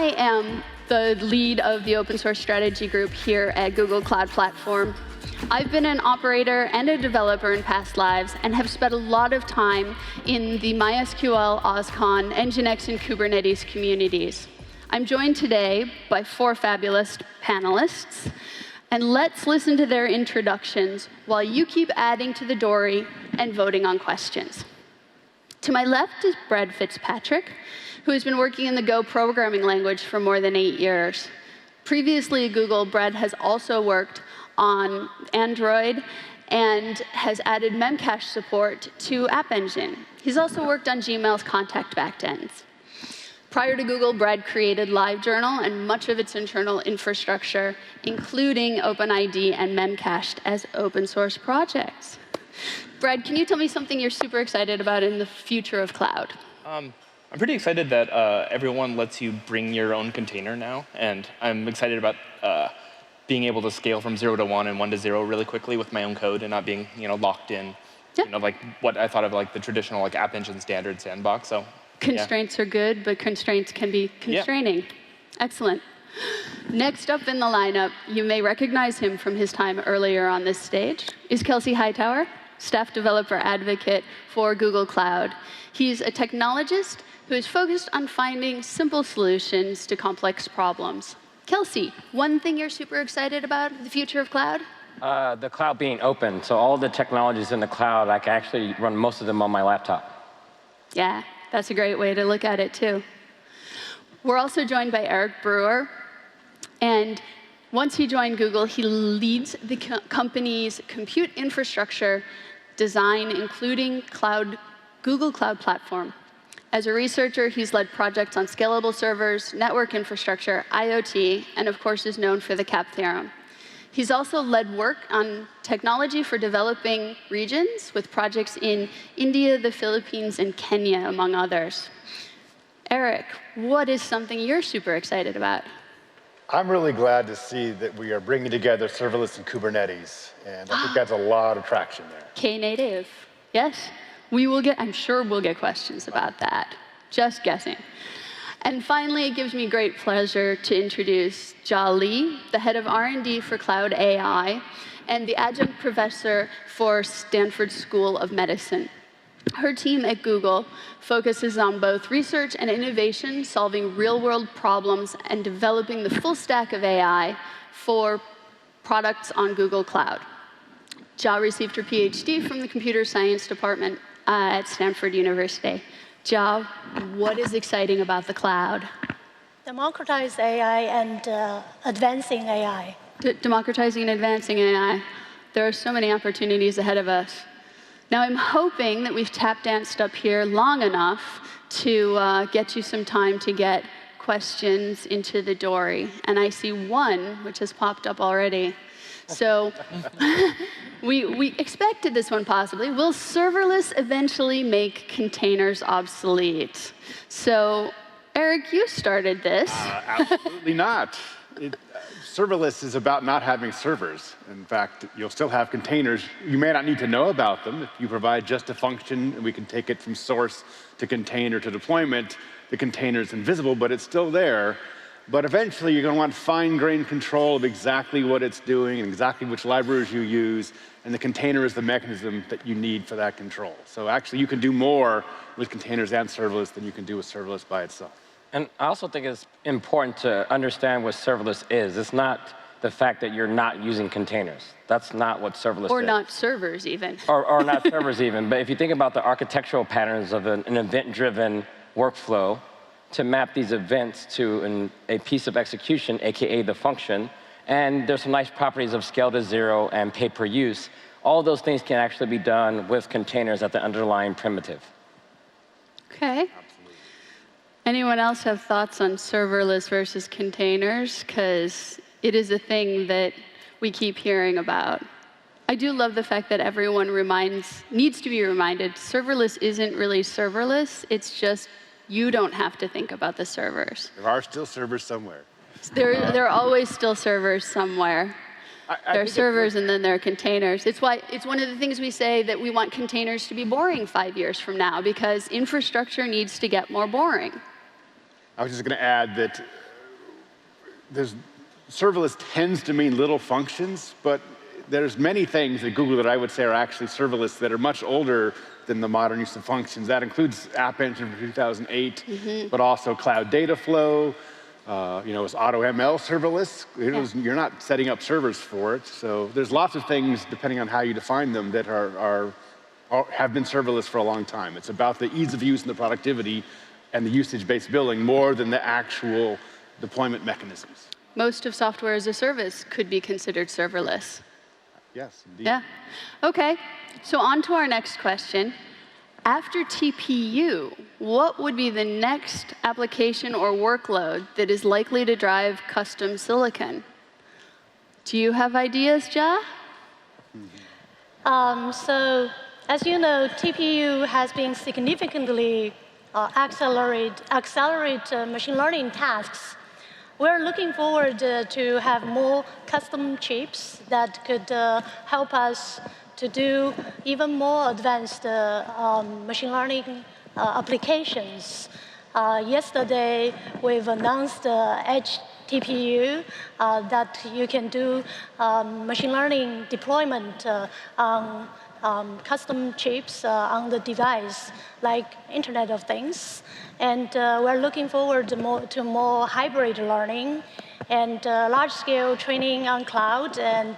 I am the lead of the open source strategy group here at Google Cloud Platform. I've been an operator and a developer in past lives and have spent a lot of time in the MySQL, OSCON, Nginx, and Kubernetes communities. I'm joined today by 4 fabulous panelists, and let's listen to their introductions while you keep adding to the dory and voting on questions. To my left is Brad Fitzpatrick, who has been working in the Go programming language for more than 8 years. Previously at Google, Brad has also worked on Android and has added Memcache support to App Engine. He's also worked on Gmail's contact backends. Prior to Google, Brad created LiveJournal and much of its internal infrastructure, including OpenID and Memcached as open source projects. Brad, can you tell me something you're super excited about in the future of cloud? I'm pretty excited that everyone lets you bring your own container now, and I'm excited about being able to scale from 0 to 1 and 1 to 0 really quickly with my own code and not being, locked in, like what I thought of like the traditional like App Engine standard sandbox. So constraints are good, but constraints can be constraining. Yeah. Excellent. Next up in the lineup, you may recognize him from his time earlier on this stage, is Kelsey Hightower, staff developer advocate for Google Cloud. He's a technologist who is focused on finding simple solutions to complex problems. Kelsey, one thing you're super excited about the future of cloud? The cloud being open. So all the technologies in the cloud, I can actually run most of them on my laptop. Yeah, that's a great way to look at it, too. We're also joined by Eric Brewer. And once he joined Google, he leads the company's compute infrastructure design, including Google Cloud Platform. As a researcher, he's led projects on scalable servers, network infrastructure, IoT, and of course is known for the CAP theorem. He's also led work on technology for developing regions with projects in India, the Philippines, and Kenya, among others. Eric, what is something you're super excited about? I'm really glad to see that we are bringing together serverless and Kubernetes, and I think that's a lot of traction there. Knative, yes. I'm sure we'll get questions about that. Just guessing. And finally, it gives me great pleasure to introduce Jia Li, the head of R&D for Cloud AI, and the adjunct professor for Stanford School of Medicine. Her team at Google focuses on both research and innovation, solving real-world problems and developing the full stack of AI for products on Google Cloud. Jia received her PhD from the computer science department at Stanford University. Jia, what is exciting about the cloud? Democratize AI and advancing AI. Democratizing and advancing AI. There are so many opportunities ahead of us. Now, I'm hoping that we've tap danced up here long enough to get you some time to get questions into the dory. And I see one, which has popped up already. So we expected this one possibly. Will serverless eventually make containers obsolete? So, Eric, you started this. Absolutely not. Serverless is about not having servers. In fact, you'll still have containers. You may not need to know about them. If you provide just a function, and we can take it from source to container to deployment, the container is invisible, but it's still there. But eventually, you're going to want fine-grained control of exactly what it's doing and exactly which libraries you use, and the container is the mechanism that you need for that control. So actually, you can do more with containers and serverless than you can do with serverless by itself. And I also think it's important to understand what serverless is. It's not the fact that you're not using containers. That's not what serverless is. Or not servers, even. Or not servers, even. But if you think about the architectural patterns of an event-driven workflow, to map these events to a piece of execution, AKA the function, and there's some nice properties of scale to 0 and pay per use. All those things can actually be done with containers at the underlying primitive. Okay. Absolutely. Anyone else have thoughts on serverless versus containers? Because it is a thing that we keep hearing about. I do love the fact that everyone needs to be reminded, serverless isn't really serverless. It's just you don't have to think about the servers. There are still servers somewhere. There are always still servers somewhere. There are servers and then there are containers. It's one of the things we say that we want containers to be boring 5 years from now, because infrastructure needs to get more boring. I was just going to add that serverless tends to mean little functions, but there's many things at Google that I would say are actually serverless that are much older than the modern use of functions. That includes App Engine from 2008, but also Cloud Data Flow. It's AutoML serverless. You're not setting up servers for it. So there's lots of things, depending on how you define them, that have been serverless for a long time. It's about the ease of use and the productivity and the usage-based billing more than the actual deployment mechanisms. Most of software as a service could be considered serverless. Yes, indeed. Yeah. OK. So on to our next question. After TPU, what would be the next application or workload that is likely to drive custom silicon? Do you have ideas, Ja? So, as you know, TPU has been significantly accelerate machine learning tasks. We're looking forward to have more custom chips that could help us to do even more advanced machine learning applications. Yesterday, we've announced Edge TPU that you can do machine learning deployment on custom chips on the device, like Internet of Things. And we're looking forward to more hybrid learning and large-scale training on cloud and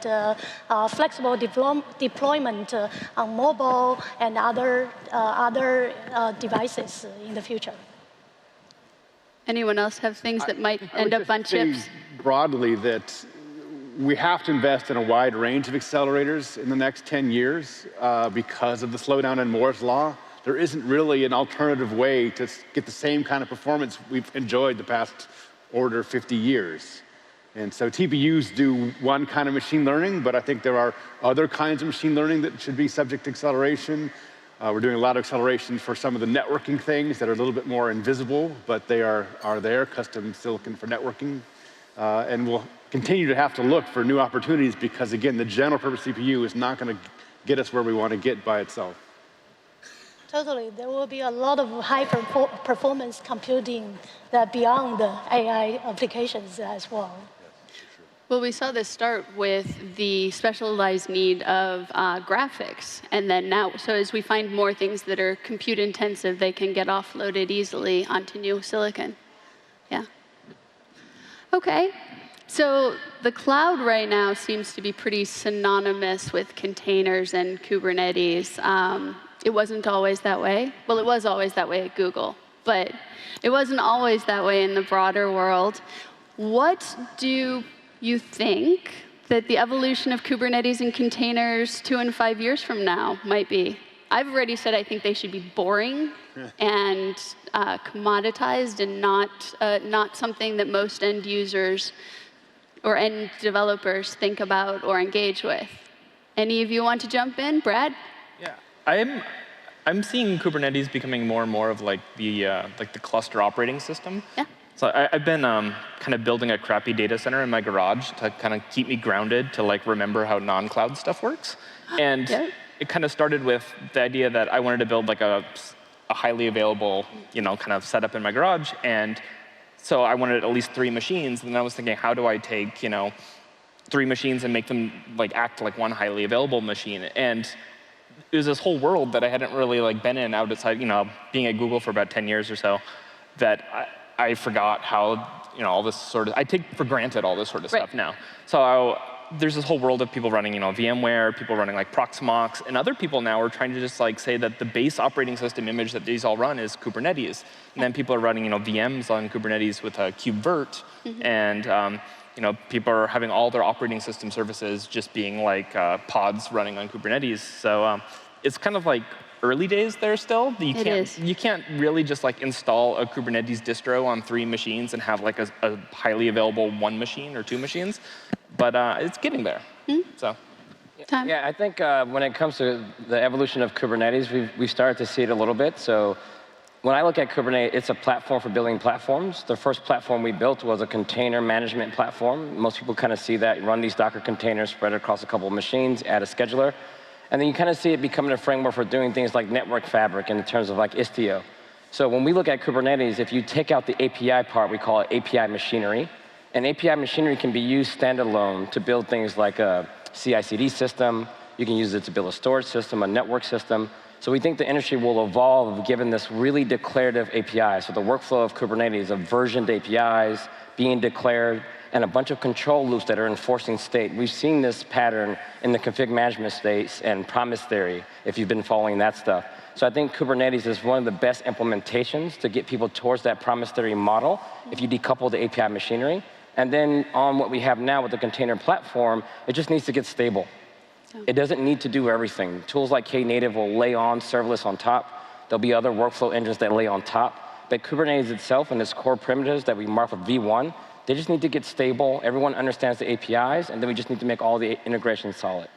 flexible deployment on mobile and other devices in the future. Anyone else have things that might end up on chips? Broadly, that we have to invest in a wide range of accelerators in the next 10 years because of the slowdown in Moore's Law. There isn't really an alternative way to get the same kind of performance we've enjoyed the past order 50 years. And so TPUs do one kind of machine learning, but I think there are other kinds of machine learning that should be subject to acceleration. We're doing a lot of acceleration for some of the networking things that are a little bit more invisible, but they are there, custom silicon for networking. And we'll continue to have to look for new opportunities because, again, the general purpose CPU is not going to get us where we want to get by itself. Totally. There will be a lot of high-performance computing that beyond the AI applications as well. Well, we saw this start with the specialized need of graphics. And then now, so as we find more things that are compute intensive, they can get offloaded easily onto new silicon. Yeah. OK. So the cloud right now seems to be pretty synonymous with containers and Kubernetes. It wasn't always that way. Well, it was always that way at Google. But it wasn't always that way in the broader world. What do you think that the evolution of Kubernetes and containers 2 and 5 years from now might be? I've already said I think they should be boring and commoditized and not something that most end users or end developers think about or engage with. Any of you want to jump in? Brad? Yeah, I'm seeing Kubernetes becoming more and more of like the cluster operating system. Yeah. So I've been kind of building a crappy data center in my garage to kind of keep me grounded to like remember how non-cloud stuff works. And it kind of started with the idea that I wanted to build like a highly available, kind of setup in my garage. And so I wanted at least 3 machines. And then I was thinking, how do I take 3 machines and make them like act like one highly available machine? And it was this whole world that I hadn't really like been in outside, being at Google for about 10 years or so, that I forgot how, all this sort of, I take for granted all this sort of stuff now. So there's this whole world of people running, VMware, people running like Proxmox, and other people now are trying to just like say that the base operating system image that these all run is Kubernetes. And then people are running, VMs on Kubernetes with a KubeVirt, and people are having all their operating system services just being like pods running on Kubernetes. So it's kind of like early days there still. You can't really just like install a Kubernetes distro on 3 machines and have like a highly available 1 machine or 2 machines, but it's getting there. So. Yeah, I think when it comes to the evolution of Kubernetes, we've started to see it a little bit. So when I look at Kubernetes, it's a platform for building platforms. The first platform we built was a container management platform. Most people kind of see that, run these Docker containers spread across a couple of machines, add a scheduler. And then you kind of see it becoming a framework for doing things like network fabric in terms of like Istio. So when we look at Kubernetes, if you take out the API part, we call it API machinery. And API machinery can be used standalone to build things like a CI/CD system. You can use it to build a storage system, a network system. So we think the industry will evolve given this really declarative API. So the workflow of Kubernetes of versioned APIs being declared and a bunch of control loops that are enforcing state. We've seen this pattern in the config management space and promise theory, if you've been following that stuff. So I think Kubernetes is one of the best implementations to get people towards that promise theory model if you decouple the API machinery. And then on what we have now with the container platform, it just needs to get stable. It doesn't need to do everything. Tools like Knative will lay on serverless on top. There'll be other workflow engines that lay on top. But Kubernetes itself and its core primitives that we mark with V1, they just need to get stable. Everyone understands the APIs, and then we just need to make all the integrations solid.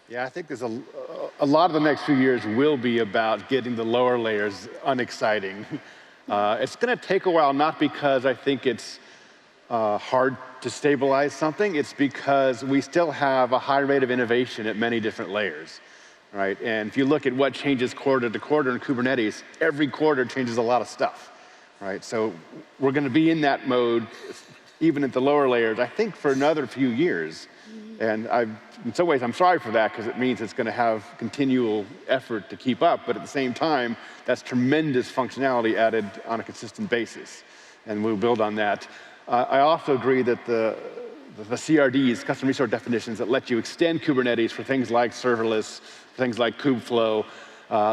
Yeah, I think there's a lot of the next few years will be about getting the lower layers unexciting. It's going to take a while, not because I think it's hard to stabilize something. It's because we still have a high rate of innovation at many different layers, right? And if you look at what changes quarter to quarter in Kubernetes, every quarter changes a lot of stuff, right? So we're going to be in that mode, even at the lower layers, I think for another few years. And in some ways, I'm sorry for that, because it means it's going to have continual effort to keep up. But at the same time, that's tremendous functionality added on a consistent basis. And we'll build on that. I also agree that the CRDs, custom resource definitions, that let you extend Kubernetes for things like serverless, things like kubeflow,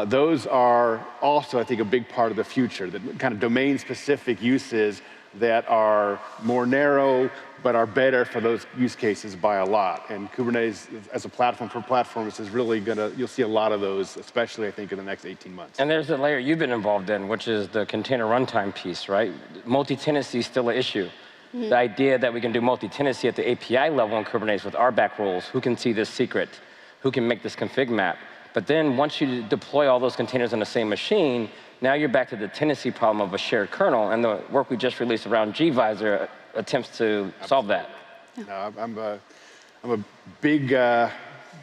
those are also, I think, a big part of the future, the kind of domain-specific uses that are more narrow, but are better for those use cases by a lot. And Kubernetes, as a platform for platforms, is really you'll see a lot of those, especially, I think, in the next 18 months. And there's the layer you've been involved in, which is the container runtime piece, right? Multi-tenancy is still an issue. The idea that we can do multi-tenancy at the API level in Kubernetes with RBAC rules, who can see this secret, who can make this config map. But then once you deploy all those containers on the same machine, now you're back to the tenancy problem of a shared kernel, and the work we just released around gvisor attempts to solve that. No, I'm a big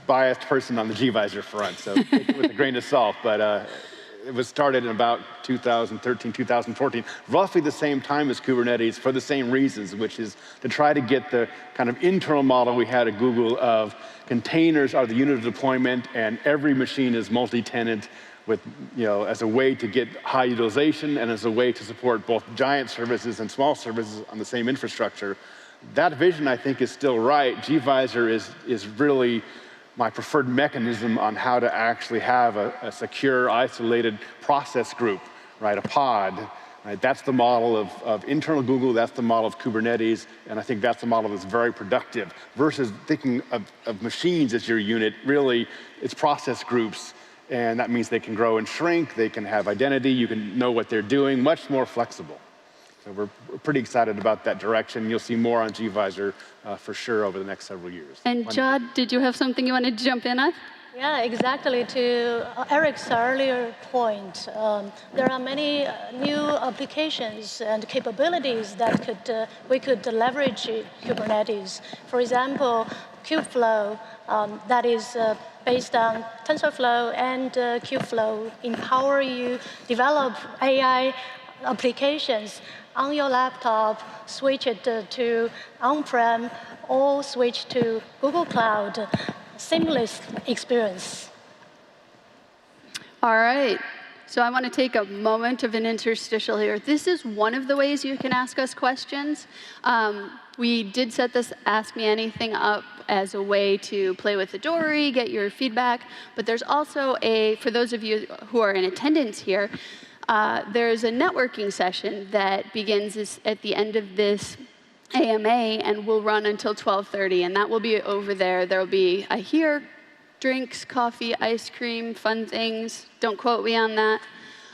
biased person on the gvisor front, so take it with a grain of salt. But it was started in about 2013, 2014, roughly the same time as Kubernetes for the same reasons, which is to try to get the kind of internal model we had at Google of containers are the unit of deployment, and every machine is multi-tenant, with, as a way to get high utilization and as a way to support both giant services and small services on the same infrastructure. That vision, I think, is still right. gvisor is really my preferred mechanism on how to actually have a secure, isolated process group, right? A pod. Right? That's the model of internal Google. That's the model of Kubernetes. And I think that's the model that's very productive. Versus thinking of machines as your unit, really, it's process groups. And that means they can grow and shrink. They can have identity. You can know what they're doing. Much more flexible. So we're pretty excited about that direction. You'll see more on gvisor for sure over the next several years. And Jod, did you have something you wanted to jump in on? Yeah, exactly. To Eric's earlier point, there are many new applications and capabilities that we could leverage Kubernetes. For example, kubeflow, that is based on TensorFlow and kubeflow, empower you develop AI applications on your laptop, switch it to on-prem, or switch to Google Cloud. Seamless experience. All right. So I want to take a moment of an interstitial here. This is one of the ways you can ask us questions. We did set this Ask Me Anything up as a way to play with the Dory, get your feedback. But there's also for those of you who are in attendance here, there's a networking session that begins at the end of this AMA and will run until 12:30, and that will be over there. There'll be, I hear, drinks, coffee, ice cream, fun things. Don't quote me on that.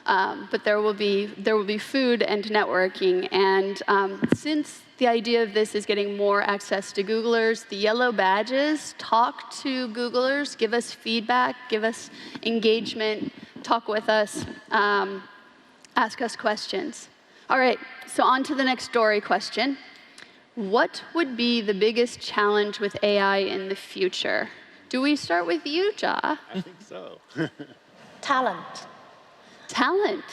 But there will be food and networking. And since the idea of this is getting more access to Googlers, the yellow badges talk to Googlers, give us feedback, give us engagement, talk with us, ask us questions. All right, so on to the next Dory question. What would be the biggest challenge with AI in the future? Do we start with you, Ja? I think so. Talent. Talent.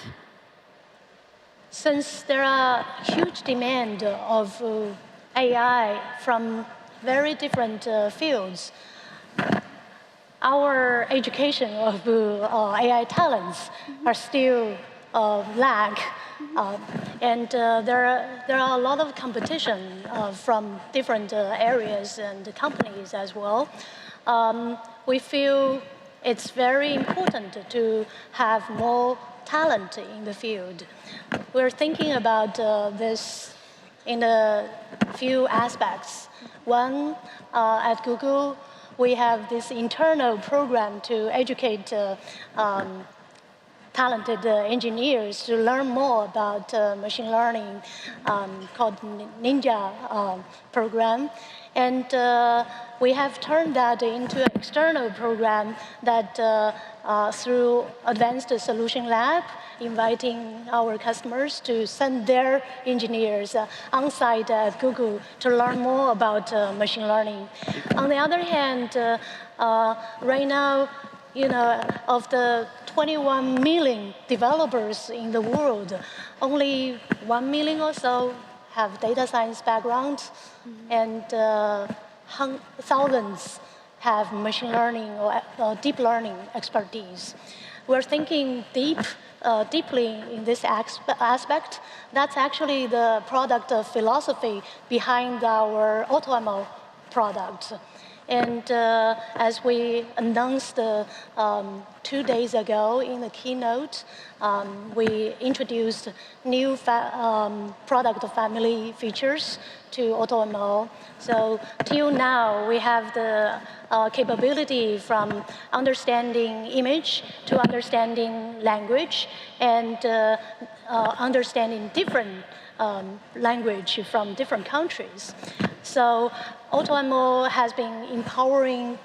since there are huge demand of AI from very different fields, our education of AI talents are still lag. And there are a lot of competition from different areas and companies as well. We feel it's very important to have more talent in the field. We're thinking about this in a few aspects. One, at Google, we have this internal program to educate talented engineers to learn more about machine learning called Ninja program. And we have turned that into an external program that through Advanced Solution Lab, inviting our customers to send their engineers on-site at Google to learn more about machine learning. On the other hand, right now, of the 21 million developers in the world, only 1 million or so have data science background, and thousands have machine learning or deep learning expertise. We're thinking deeply in this aspect. That's actually the product philosophy behind our AutoML product. And as we announced 2 days ago in the keynote, we introduced new product family features to AutoML. So till now, we have the capability from understanding image to understanding language and understanding different language from different countries. So AutoML has been empowering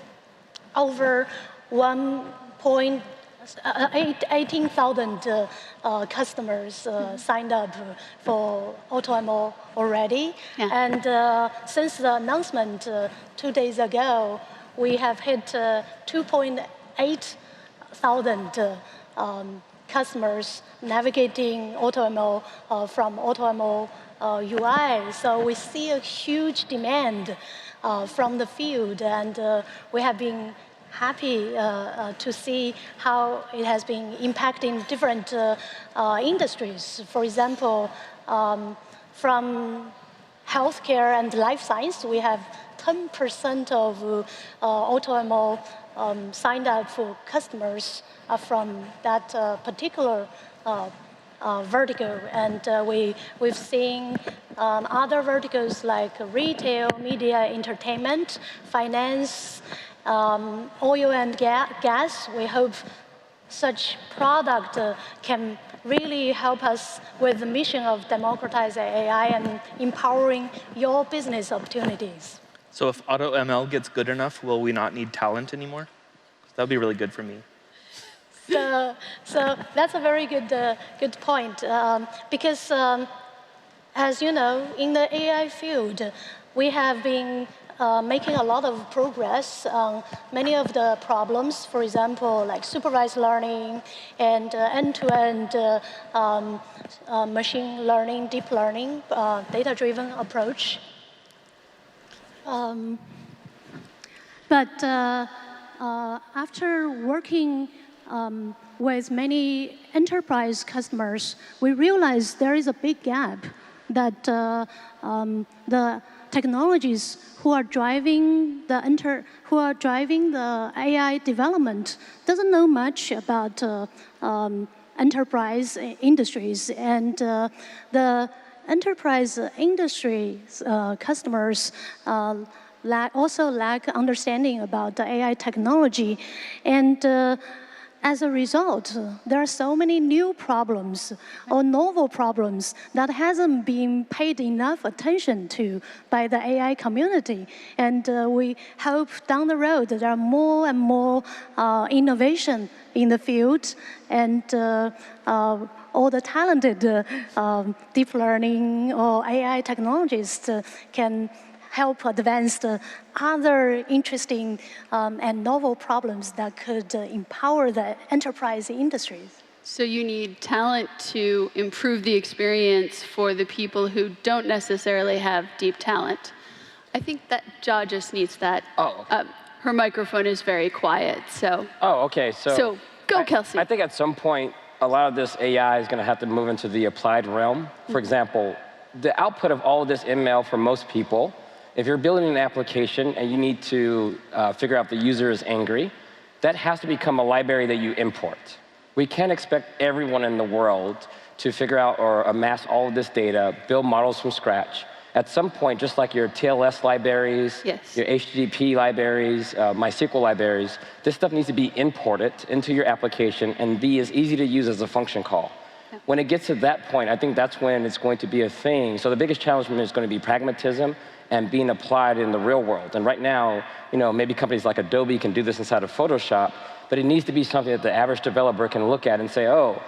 over 18,000 customers signed up for AutoML already. Yeah. And since the announcement 2 days ago, we have hit 2.8 thousand customers navigating AutoML from AutoML UI. So we see a huge demand from the field, and we have been happy to see how it has been impacting different industries. For example, from healthcare and life science, we have 10% of AutoML signed up for customers from that particular vertical. And we've seen other verticals like retail, media, entertainment, finance, oil and gas. We hope such product can really help us with the mission of democratizing AI and empowering your business opportunities. So if AutoML gets good enough, will we not need talent anymore? That would be really good for me. So that's a very good point. Because as you know, in the AI field, we have been making a lot of progress on many of the problems, for example, like supervised learning and end-to-end machine learning, deep learning, data-driven approach. But after working with many enterprise customers, we realized there is a big gap that the technologies who are driving the AI development doesn't know much about enterprise industries, and the enterprise industry customers also lack understanding about the AI technology, and as a result, there are so many new problems or novel problems that hasn't been paid enough attention to by the AI community. And we hope down the road there are more and more innovation in the field, and all the talented deep learning or AI technologists can help advance the other interesting and novel problems that could empower the enterprise industries. So you need talent to improve the experience for the people who don't necessarily have deep talent. I think that Ja just needs that. Oh, okay. Her microphone is very quiet, so. Oh, okay. So go, Kelsey. I think at some point, a lot of this AI is going to have to move into the applied realm. For example, the output of all of this ML for most people, if you're building an application and you need to figure out the user is angry, that has to become a library that you import. We can't expect everyone in the world to figure out or amass all of this data, build models from scratch. At some point, just like your TLS libraries, Yes. your HTTP libraries, MySQL libraries, this stuff needs to be imported into your application and be as easy to use as a function call. Yep. When it gets to that point, I think that's when it's going to be a thing. So the biggest challenge is going to be pragmatism and being applied in the real world. And right now, maybe companies like Adobe can do this inside of Photoshop, but it needs to be something that the average developer can look at and say, oh,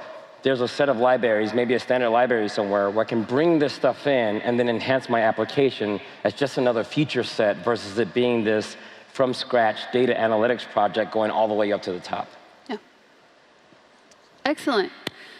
there's a set of libraries, maybe a standard library somewhere, where I can bring this stuff in and then enhance my application as just another feature set versus it being this from scratch data analytics project going all the way up to the top. Yeah. Excellent.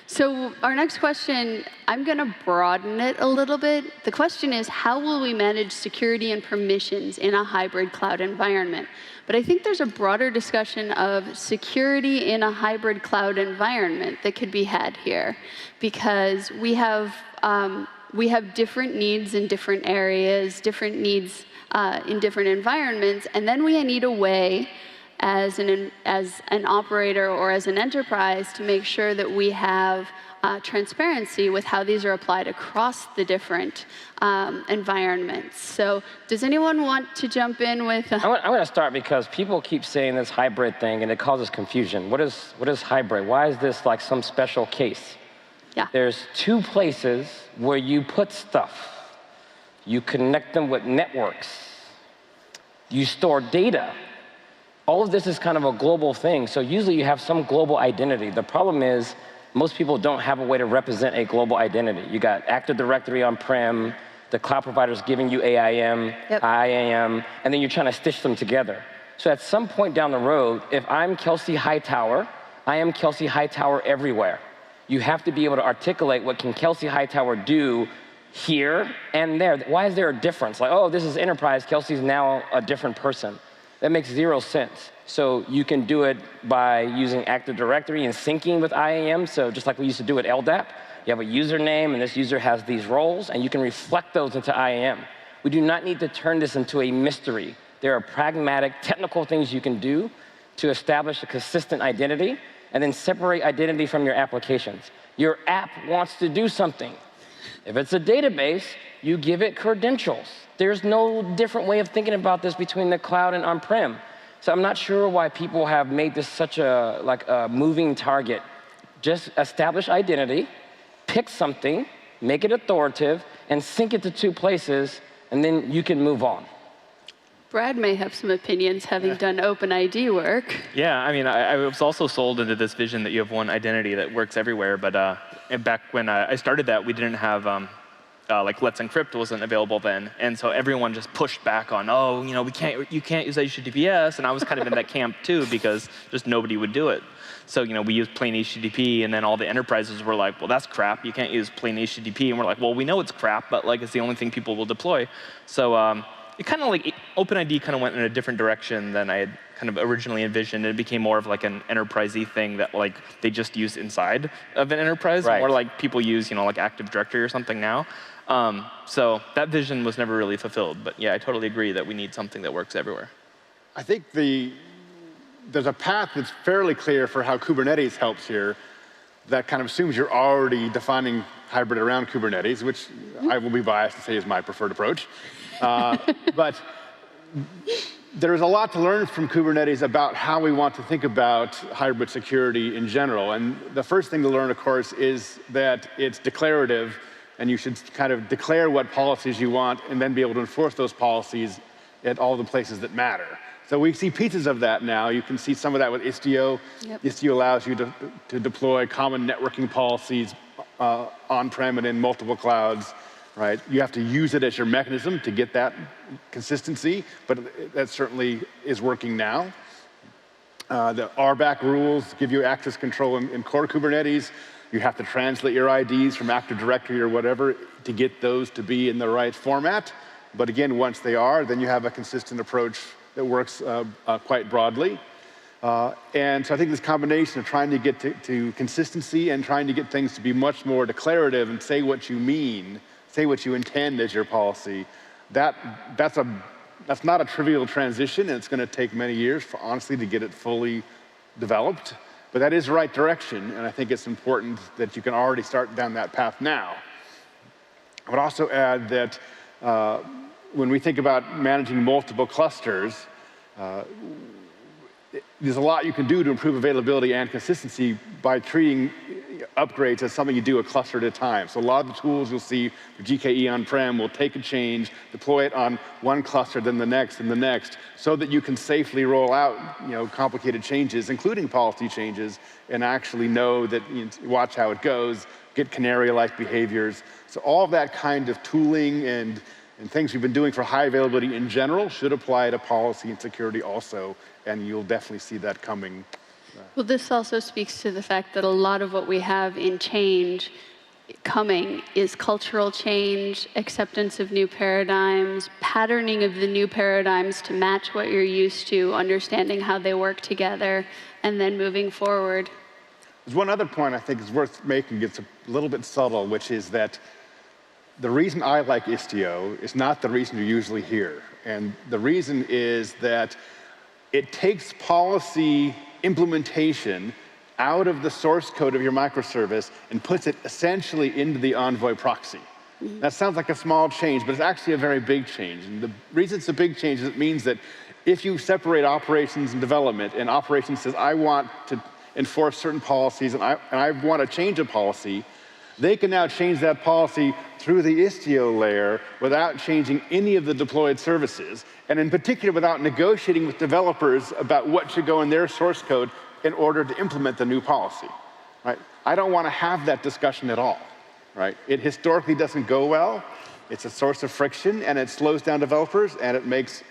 So our next question, I'm going to broaden it a little bit. The question is, how will we manage security and permissions in a hybrid cloud environment? But I think there's a broader discussion of security in a hybrid cloud environment that could be had here, because we have different needs in different areas, different needs in different environments, and then we need a way as an operator or as an enterprise to make sure that we have transparency with how these are applied across the different environments. So does anyone want to jump in with? I want to start because people keep saying this hybrid thing and it causes confusion. What is hybrid? Why is this like some special case? Yeah. There's two places where you put stuff. You connect them with networks. You store data. All of this is kind of a global thing. So usually you have some global identity. The problem is most people don't have a way to represent a global identity. You got Active Directory on-prem, the cloud provider's giving you AIM, Yep. IAM, and then you're trying to stitch them together. So at some point down the road, if I'm Kelsey Hightower, I am Kelsey Hightower everywhere. You have to be able to articulate what can Kelsey Hightower do here and there. Why is there a difference? Like, oh, this is enterprise, Kelsey's now a different person. That makes zero sense. So you can do it by using Active Directory and syncing with IAM. So just like we used to do at LDAP, you have a username, and this user has these roles, and you can reflect those into IAM. We do not need to turn this into a mystery. There are pragmatic, technical things you can do to establish a consistent identity, and then separate identity from your applications. Your app wants to do something. If it's a database, you give it credentials. There's no different way of thinking about this between the cloud and on-prem. So I'm not sure why people have made this such a moving target. Just establish identity, pick something, make it authoritative, and sync it to two places, and then you can move on. Brad may have some opinions, having done OpenID work. Yeah, I mean, I was also sold into this vision that you have one identity that works everywhere. But back when I started that, we didn't have like Let's Encrypt wasn't available then, and so everyone just pushed back on, oh, you can't use HTTPS, and I was kind of in that camp too because just nobody would do it. So we used plain HTTP, and then all the enterprises were like, well, that's crap. You can't use plain HTTP, and we're like, well, we know it's crap, but like it's the only thing people will deploy. So it kind of like OpenID kind of went in a different direction than I had kind of originally envisioned. It became more of like an enterprise-y thing that like they just use inside of an enterprise, right. More like people use like Active Directory or something now. So that vision was never really fulfilled. But yeah, I totally agree that we need something that works everywhere. I think there's a path that's fairly clear for how Kubernetes helps here that kind of assumes you're already defining hybrid around Kubernetes, which I will be biased to say is my preferred approach. But there's a lot to learn from Kubernetes about how we want to think about hybrid security in general. And the first thing to learn, of course, is that it's declarative, and you should kind of declare what policies you want and then be able to enforce those policies at all the places that matter. So we see pieces of that now. You can see some of that with Istio. Yep. Istio allows you to deploy common networking policies on-prem and in multiple clouds, right? You have to use it as your mechanism to get that consistency, but that certainly is working now. The RBAC rules give you access control in core Kubernetes. You have to translate your IDs from Active Directory or whatever to get those to be in the right format. But again, once they are, then you have a consistent approach that works quite broadly. And so I think this combination of trying to get to consistency and trying to get things to be much more declarative and say what you mean, say what you intend as your policy, that's not a trivial transition, and it's going to take many years, honestly, to get it fully developed. But that is the right direction, and I think it's important that you can already start down that path now. I would also add that when we think about managing multiple clusters, there's a lot you can do to improve availability and consistency by treating upgrades as something you do a cluster at a time. So a lot of the tools you'll see for GKE on-prem will take a change, deploy it on one cluster, then the next, and the next, so that you can safely roll out complicated changes, including policy changes, and actually know that, watch how it goes, get canary-like behaviors. So all of that kind of tooling and things we've been doing for high availability in general should apply to policy and security also, and you'll definitely see that coming. Well, this also speaks to the fact that a lot of what we have in change coming is cultural change, acceptance of new paradigms, patterning of the new paradigms to match what you're used to, understanding how they work together, and then moving forward. There's one other point I think is worth making. It's a little bit subtle, which is that the reason I like Istio is not the reason you're usually here. And the reason is that it takes policy implementation out of the source code of your microservice and puts it essentially into the Envoy proxy. That sounds like a small change, but it's actually a very big change. And the reason it's a big change is it means that if you separate operations and development, and operations says, I want to enforce certain policies and I want to change a policy, they can now change that policy through the Istio layer without changing any of the deployed services, and in particular without negotiating with developers about what should go in their source code in order to implement the new policy. Right? I don't want to have that discussion at all. Right? It historically doesn't go well. It's a source of friction, and it slows down developers, and it makes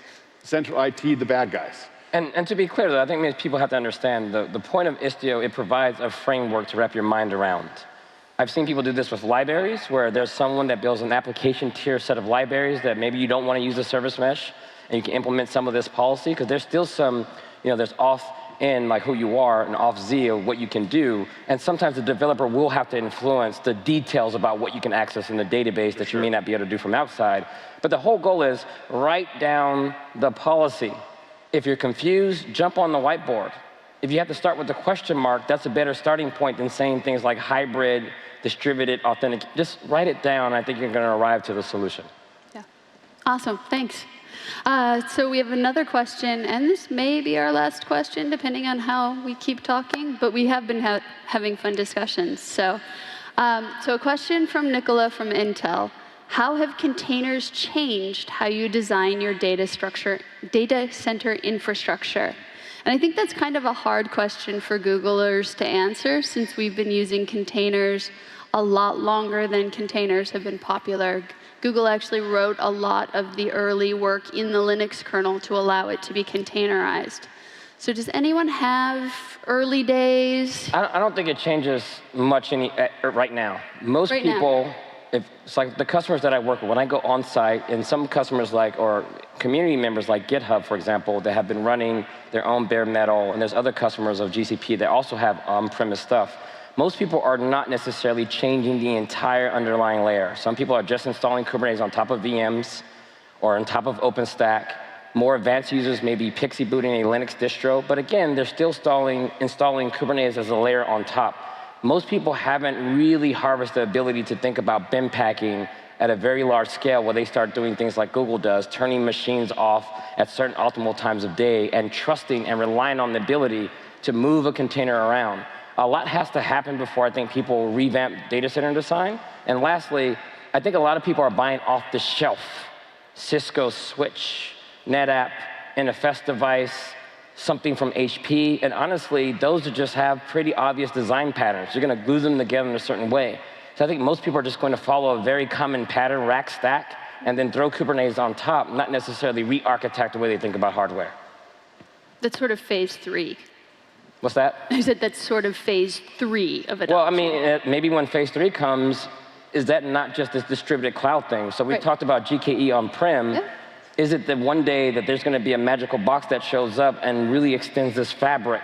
central IT the bad guys. And to be clear, though, I think people have to understand the point of Istio, it provides a framework to wrap your mind around. I've seen people do this with libraries, where there's someone that builds an application tier set of libraries that maybe you don't want to use the service mesh, and you can implement some of this policy, because there's still some, there's off-in, like who you are, and off-Z of what you can do, and sometimes the developer will have to influence the details about what you can access in the database that you may not be able to do from outside. But the whole goal is write down the policy. If you're confused, jump on the whiteboard. If you have to start with the question mark, that's a better starting point than saying things like hybrid, distributed, authentic. Just write it down. I think you're going to arrive to the solution. Yeah. Awesome. Thanks. So we have another question, and this may be our last question, depending on how we keep talking, but we have been having fun discussions. So a question from Nicola from Intel. How have containers changed how you design your data center infrastructure? And I think that's kind of a hard question for Googlers to answer, since we've been using containers a lot longer than containers have been popular. Google actually wrote a lot of the early work in the Linux kernel to allow it to be containerized. So does anyone have early days? I don't think it changes much right now. Most right people, now. It's like the customers that I work with, when I go on site, and some customers or community members like GitHub, for example, that have been running their own bare metal, and there's other customers of GCP that also have on-premise stuff. Most people are not necessarily changing the entire underlying layer. Some people are just installing Kubernetes on top of VMs or on top of OpenStack. More advanced users may be Pixie booting a Linux distro, but again, they're still installing Kubernetes as a layer on top. Most people haven't really harvested the ability to think about bin packing at a very large scale, where they start doing things like Google does, turning machines off at certain optimal times of day, and trusting and relying on the ability to move a container around. A lot has to happen before I think people revamp data center design. And lastly, I think a lot of people are buying off the shelf. Cisco switch, NetApp, NFS device, something from HP, and honestly, those just have pretty obvious design patterns. You're going to glue them together in a certain way. So I think most people are just going to follow a very common pattern, rack stack, and then throw Kubernetes on top, not necessarily re-architect the way they think about hardware. That's sort of phase 3. What's that? I said that's sort of phase 3 of adoption. Well, I mean, maybe when phase 3 comes, is that not just this distributed cloud thing? So we talked about GKE on-prem. Yeah. Is it that one day that there's going to be a magical box that shows up and really extends this fabric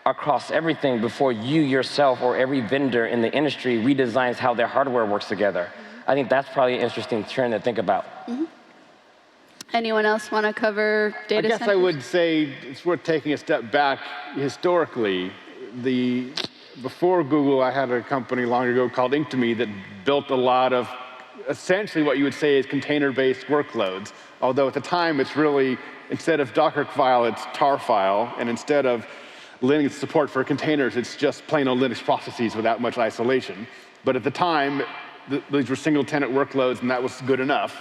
across everything before you yourself or every vendor in the industry redesigns how their hardware works together? I think that's probably an interesting trend to think about. Anyone else want to cover data centers? I guess I would say it's worth taking a step back. Historically, before Google, I had a company long ago called Inktomy that built a lot of essentially what you would say is container-based workloads. Although at the time, it's really, instead of Docker file, it's tar file. And instead of Linux support for containers, it's just plain old Linux processes without much isolation. But at the time, these were single tenant workloads, and that was good enough.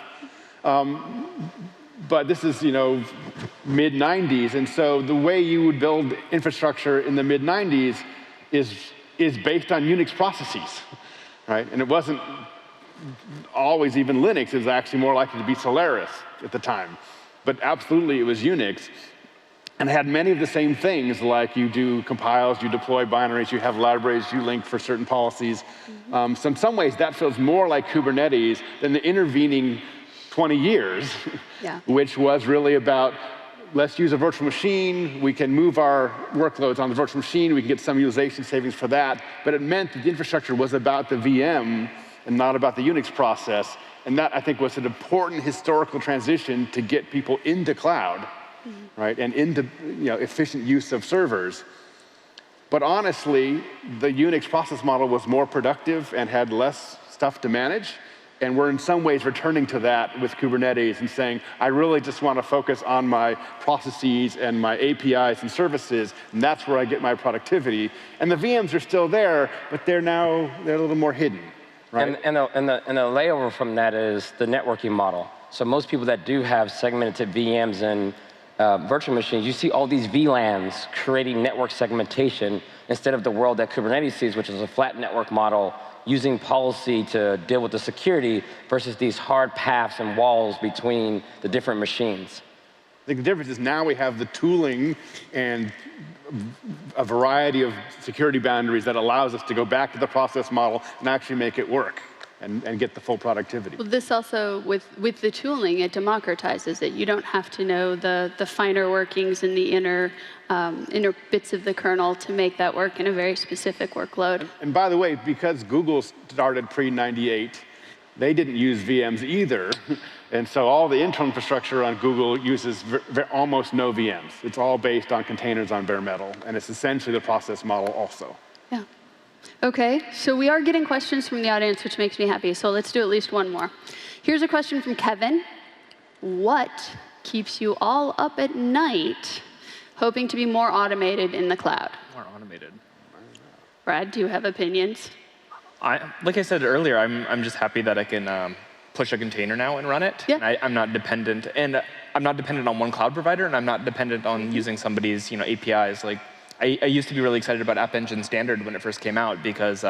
But this is, mid-90s, and so the way you would build infrastructure in the mid-90s is based on Unix processes, right? And it wasn't always even Linux. It was actually more likely to be Solaris at the time. But absolutely, it was Unix. And it had many of the same things, like you do compiles, you deploy binaries, you have libraries, you link for certain policies. So in some ways, that feels more like Kubernetes than the intervening 20 years, which was really about, let's use a virtual machine, we can move our workloads on the virtual machine, we can get some utilization savings for that, but it meant that the infrastructure was about the VM and not about the Unix process. And that, I think, was an important historical transition to get people into cloud, right, and into efficient use of servers. But honestly, the Unix process model was more productive and had less stuff to manage. And we're in some ways returning to that with Kubernetes and saying, I really just want to focus on my processes and my APIs and services, and that's where I get my productivity. And the VMs are still there, but they're a little more hidden, right? And the layover from that is the networking model. So most people that do have segmented VMs and virtual machines, you see all these VLANs creating network segmentation instead of the world that Kubernetes sees, which is a flat network model using policy to deal with the security versus these hard paths and walls between the different machines. I think the difference is now we have the tooling and a variety of security boundaries that allows us to go back to the process model and actually make it work and get the full productivity. Well, this also, with the tooling, it democratizes it. You don't have to know the finer workings and the inner bits of the kernel to make that work in a very specific workload. And by the way, because Google started pre-98, they didn't use VMs either. And so all the internal infrastructure on Google uses almost no VMs. It's all based on containers on bare metal. And it's essentially the process model also. Yeah. OK, so we are getting questions from the audience, which makes me happy. So let's do at least one more. Here's a question from Kevin. What keeps you all up at night hoping to be more automated in the cloud? More automated. Brad, do you have opinions? Like I said earlier, I'm just happy that I can push a container now and run it. Yeah. I'm not dependent, and I'm not dependent on one cloud provider, and I'm not dependent on using somebody's APIs. Like I used to be really excited about App Engine Standard when it first came out because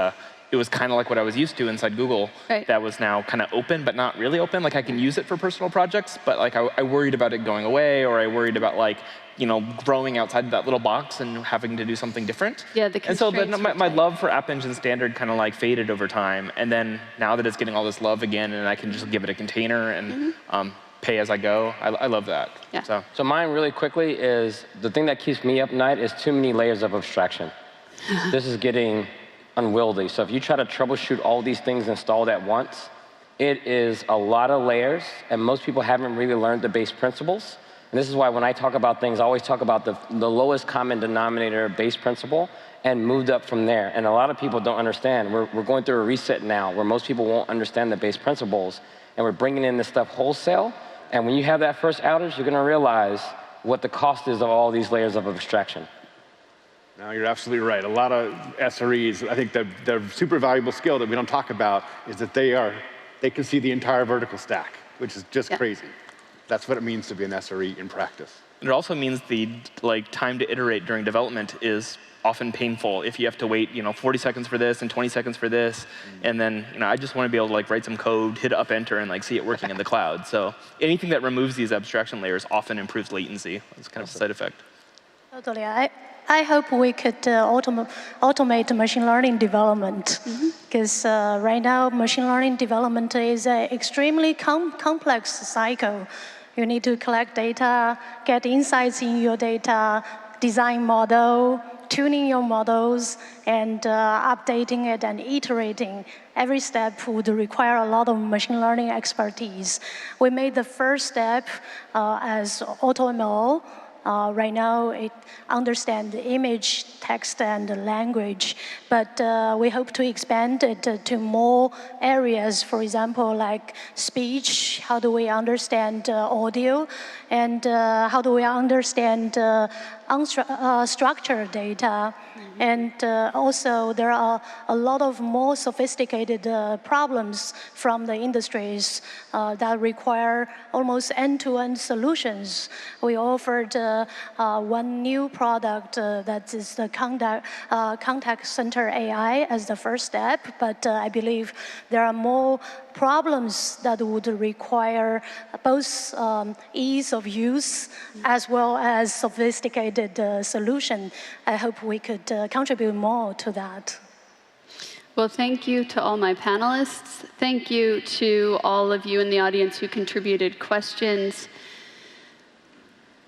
it was kind of like what I was used to inside Google. Right. That was now kind of open, but not really open. Like I can use it for personal projects, but like I worried about it going away, or I worried about like growing outside that little box and having to do something different. Yeah, the and so constraints my love for App Engine Standard kind of like faded over time. And then now that it's getting all this love again, and I can just give it a container and pay as I go, I love that. Yeah. So mine really quickly is the thing that keeps me up at night is too many layers of abstraction. This is getting unwieldy. So if you try to troubleshoot all these things installed at once, it is a lot of layers, and most people haven't really learned the base principles. And this is why when I talk about things, I always talk about the lowest common denominator base principle and moved up from there. And a lot of people don't understand. We're going through a reset now where most people won't understand the base principles, and we're bringing in this stuff wholesale. And when you have that first outage, you're going to realize what the cost is of all these layers of abstraction. No, you're absolutely right. A lot of SREs, I think the super valuable skill that we don't talk about is that they can see the entire vertical stack, which is just crazy. That's what it means to be an SRE in practice. It also means the time to iterate during development is often painful. If you have to wait 40 seconds for this and 20 seconds for this, and then I just want to be able to write some code, hit up enter, and see it working in the cloud. So anything that removes these abstraction layers often improves latency. That's kind of a side effect. Totally. I hope we could automate machine learning development, because right now machine learning development is an extremely complex cycle. You need to collect data, get insights in your data, design model, tuning your models, and updating it and iterating. Every step would require a lot of machine learning expertise. We made the first step as AutoML. Right now, it understands image, text, and language, but we hope to expand it to more areas. For example, like speech, how do we understand audio, and how do we understand unstructured data. And also, there are a lot of more sophisticated problems from the industries that require almost end-to-end solutions. We offered one new product that is the contact center AI as the first step, but I believe there are more problems that would require both ease of use as well as sophisticated solution. I hope we could contribute more to that. Well, thank you to all my panelists. Thank you to all of you in the audience who contributed questions.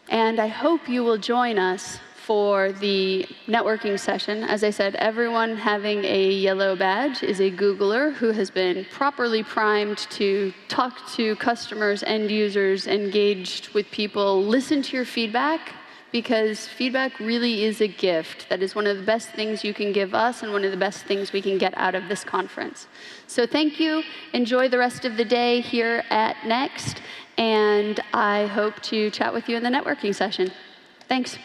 And I hope you will join us for the networking session. As I said, everyone having a yellow badge is a Googler who has been properly primed to talk to customers, end users, engaged with people, listen to your feedback, because feedback really is a gift. That is one of the best things you can give us and one of the best things we can get out of this conference. So thank you. Enjoy the rest of the day here at Next, and I hope to chat with you in the networking session. Thanks.